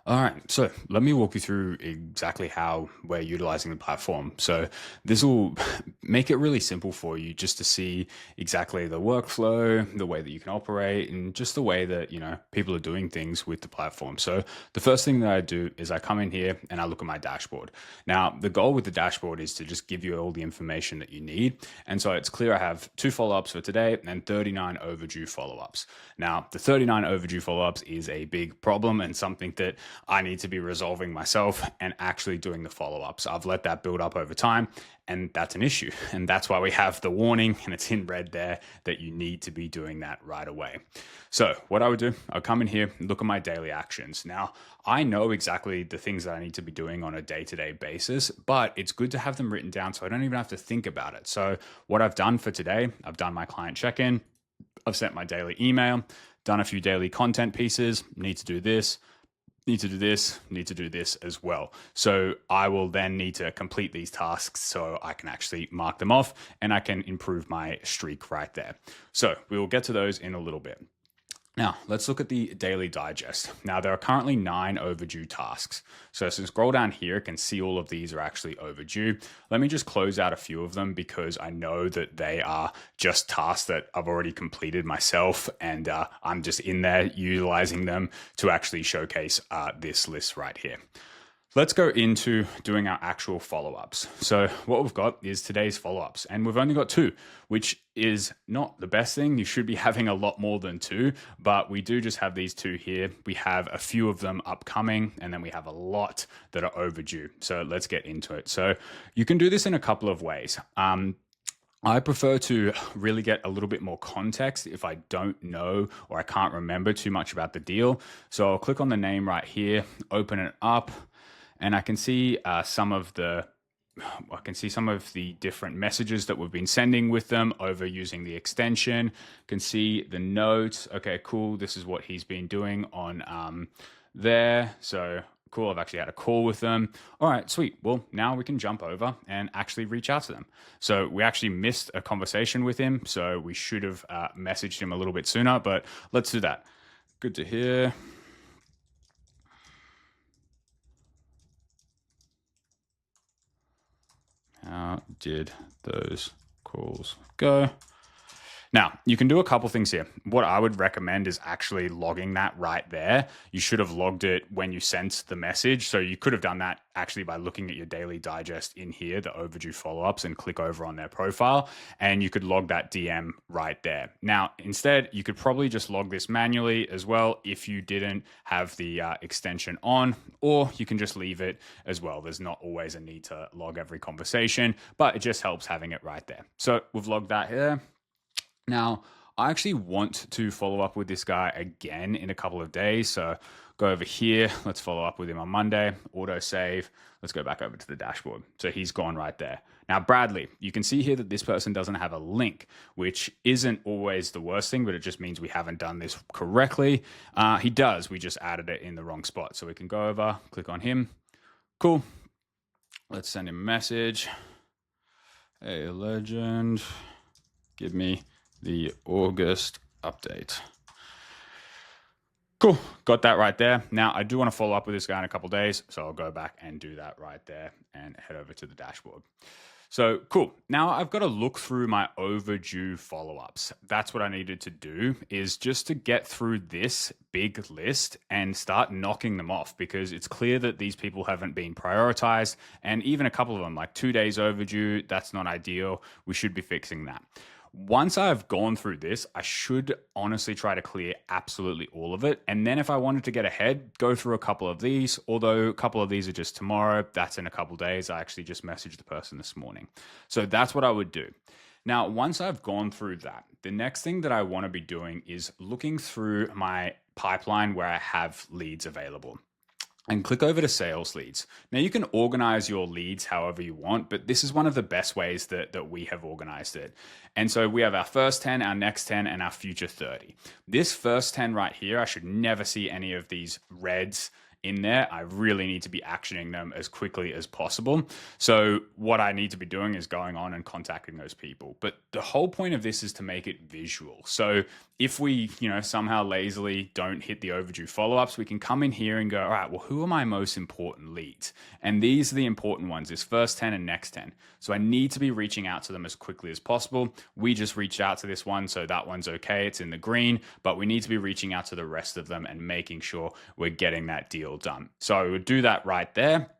All right, so let me walk you through exactly how we're utilizing the platform. So this will make it really simple for you just to see exactly the workflow, the way that you can operate, and just the way that, people are doing things with the platform. So the first thing that I do is I come in here and I look at my dashboard. Now, the goal with the dashboard is to just give you all the information that you need. And so it's clear I have 2 follow-ups for today and 39 overdue follow-ups. Now, the 39 overdue follow-ups is a big problem and something that I need to be resolving myself and actually doing the follow ups. I've let that build up over time, and that's an issue. And that's why we have the warning, and it's in red there that you need to be doing that right away. So, what I would do, I'll come in here, look at my daily actions. Now, I know exactly the things that I need to be doing on a day to day basis, but it's good to have them written down so I don't even have to think about it. So, what I've done for today, I've done my client check in, I've sent my daily email, done a few daily content pieces, need to do this, need to do this, need to do this as well. So I will then need to complete these tasks so I can actually mark them off and I can improve my streak right there. So we will get to those in a little bit. Now, let's look at the daily digest. Now, there are currently 9 overdue tasks. So, scroll down here, you can see all of these are actually overdue. Let me just close out a few of them because I know that they are just tasks that I've already completed myself, and I'm just in there utilizing them to actually showcase this list right here. Let's go into doing our actual follow-ups. So what we've got is today's follow-ups, and we've only got 2, which is not the best thing. You should be having a lot more than 2, but we do just have these 2 here. We have a few of them upcoming, and then we have a lot that are overdue. So let's get into it. So you can do this in a couple of ways. I prefer to really get a little bit more context if I don't know or I can't remember too much about the deal. So I'll click on the name right here, open it up, and I can see some of the different messages that we've been sending with them over using the extension. Can see the notes. Okay, cool. This is what he's been doing on there. So cool. I've actually had a call with them. All right, sweet. Well, now we can jump over and actually reach out to them. So we actually missed a conversation with him. So we should have messaged him a little bit sooner, but let's do that. Good to hear. How did those calls go? Now, you can do a couple things here. What I would recommend is actually logging that right there. You should have logged it when you sent the message. So you could have done that actually by looking at your daily digest in here, the overdue follow-ups, and click over on their profile, and you could log that DM right there. Now, instead, you could probably just log this manually as well if you didn't have the extension on, or you can just leave it as well. There's not always a need to log every conversation, but it just helps having it right there. So we've logged that here. Now, I actually want to follow up with this guy again in a couple of days. So go over here. Let's follow up with him on Monday. Auto save. Let's go back over to the dashboard. So he's gone right there. Now, Bradley, you can see here that this person doesn't have a link, which isn't always the worst thing, but it just means we haven't done this correctly. He does. We just added it in the wrong spot. So we can go over, click on him. Cool. Let's send him a message. Hey, legend, give me the August update. Cool, got that right there. Now, I do want to follow up with this guy in a couple of days, so I'll go back and do that right there and head over to the dashboard. So cool. Now I've got to look through my overdue follow-ups. That's what I needed to do, is just to get through this big list and start knocking them off, because it's clear that these people haven't been prioritized, and even a couple of them, like 2 days overdue, that's not ideal. We should be fixing that. Once I've gone through this, I should honestly try to clear absolutely all of it. And then if I wanted to get ahead, go through a couple of these, although a couple of these are just tomorrow, that's in a couple of days. I actually just messaged the person this morning. So that's what I would do. Now, once I've gone through that, the next thing that I want to be doing is looking through my pipeline where I have leads available, and click over to sales leads. Now you can organize your leads however you want, but this is one of the best ways that we have organized it. And so we have our first 10, our next 10, and our future 30. This first 10 right here, I should never see any of these reds in there. I really need to be actioning them as quickly as possible. So what I need to be doing is going on and contacting those people. But the whole point of this is to make it visual. So if we, somehow lazily don't hit the overdue follow-ups, we can come in here and go, all right, well, who are my most important leads? And these are the important ones, this first 10 and next 10. So I need to be reaching out to them as quickly as possible. We just reached out to this one, so that one's okay. It's in the green, but we need to be reaching out to the rest of them and making sure we're getting that deal done. So I would do that right there.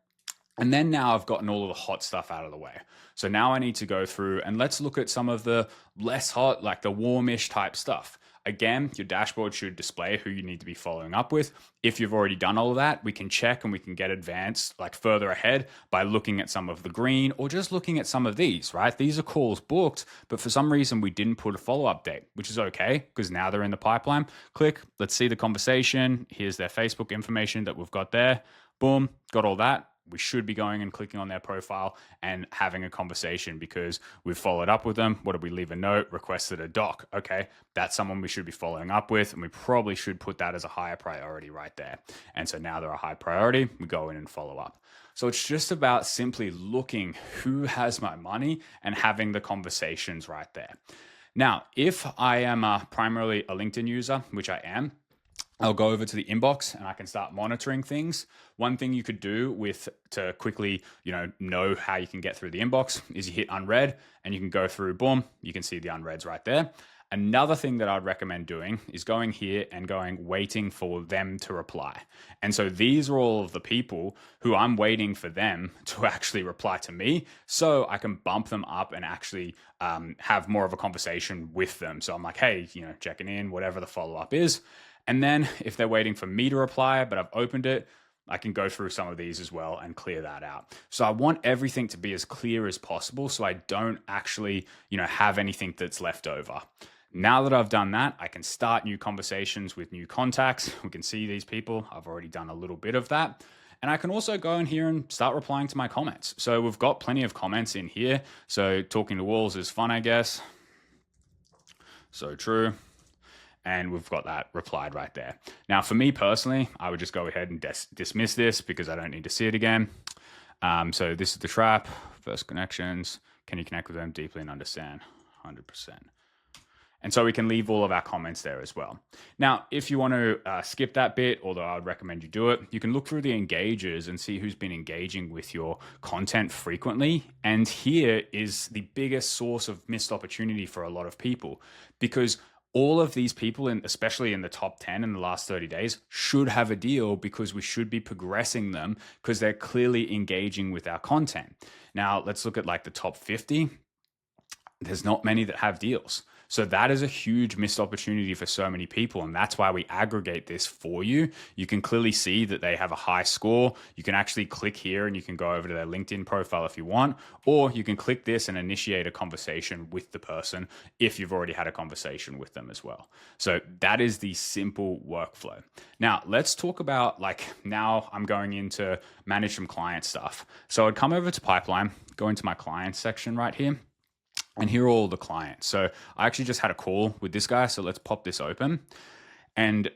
And then now I've gotten all of the hot stuff out of the way. So now I need to go through and let's look at some of the less hot, like the warmish type stuff. Again, your dashboard should display who you need to be following up with. If you've already done all of that, we can check and we can get advanced, like further ahead by looking at some of the green or just looking at some of these, right? These are calls booked, but for some reason we didn't put a follow-up date, which is okay because now they're in the pipeline. Click, let's see the conversation. Here's their Facebook information that we've got there. Boom, got all that. We should be going and clicking on their profile and having a conversation because we've followed up with them. What did we leave a note? Requested a doc. Okay, that's someone we should be following up with, and we probably should put that as a higher priority right there. And so now they're a high priority. We go in and follow up. So it's just about simply looking who has my money and having the conversations right there. Now, if I am primarily a LinkedIn user, which I am, I'll go over to the inbox and I can start monitoring things. One thing you could do to quickly, know how you can get through the inbox is you hit unread and you can go through, boom, you can see the unreads right there. Another thing that I'd recommend doing is going here and waiting for them to reply. And so these are all of the people who I'm waiting for them to actually reply to me so I can bump them up and actually have more of a conversation with them. So I'm like, hey, checking in, whatever the follow-up is. And then if they're waiting for me to reply, but I've opened it, I can go through some of these as well and clear that out. So I want everything to be as clear as possible so I don't actually, have anything that's left over. Now that I've done that, I can start new conversations with new contacts. We can see these people. I've already done a little bit of that. And I can also go in here and start replying to my comments. So we've got plenty of comments in here. So talking to walls is fun, I guess. So true. And we've got that replied right there. Now, for me personally, I would just go ahead and dismiss this because I don't need to see it again. So this is the trap. First connections. Can you connect with them deeply and understand? 100%. And so we can leave all of our comments there as well. Now, if you want to skip that bit, although I would recommend you do it, you can look through the engagers and see who's been engaging with your content frequently. And here is the biggest source of missed opportunity for a lot of people because all of these people, especially in the top 10 in the last 30 days, should have a deal because we should be progressing them because they're clearly engaging with our content. Now, let's look at like the top 50. There's not many that have deals. So that is a huge missed opportunity for so many people. And that's why we aggregate this for you. You can clearly see that they have a high score. You can actually click here and you can go over to their LinkedIn profile if you want, or you can click this and initiate a conversation with the person if you've already had a conversation with them as well. So that is the simple workflow. Now let's talk about now I'm going into manage some client stuff. So I'd come over to Pipeline, go into my clients section right here. And here are all the clients. So I actually just had a call with this guy. So let's pop this open. And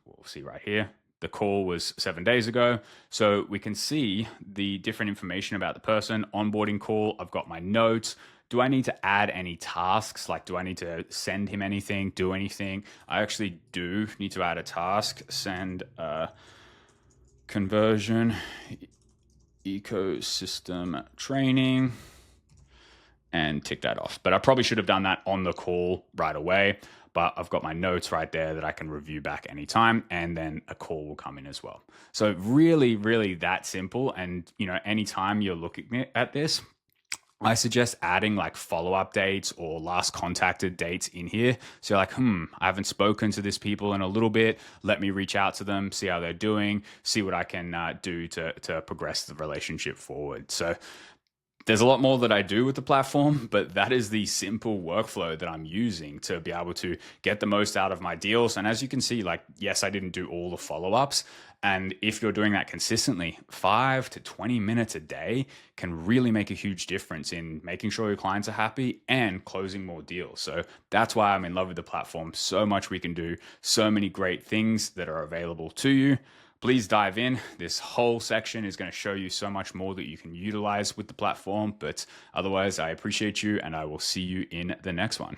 we'll see right here. The call was 7 days ago. So we can see the different information about the person. Onboarding call. I've got my notes. Do I need to add any tasks? Do I need to send him anything, do anything? I actually do need to add a task. Send a conversion ecosystem training. And tick that off. But I probably should have done that on the call right away. But I've got my notes right there that I can review back anytime. And then a call will come in as well. So really, really that simple. And, anytime you're looking at this, I suggest adding follow-up dates or last contacted dates in here. So you're I haven't spoken to this people in a little bit. Let me reach out to them, see how they're doing, see what I can do to progress the relationship forward. So there's a lot more that I do with the platform, but that is the simple workflow that I'm using to be able to get the most out of my deals. And as you can see, yes, I didn't do all the follow-ups. And if you're doing that consistently, 5 to 20 minutes a day can really make a huge difference in making sure your clients are happy and closing more deals. So that's why I'm in love with the platform. So much we can do, so many great things that are available to you. Please dive in. This whole section is going to show you so much more that you can utilize with the platform. But otherwise, I appreciate you and I will see you in the next one.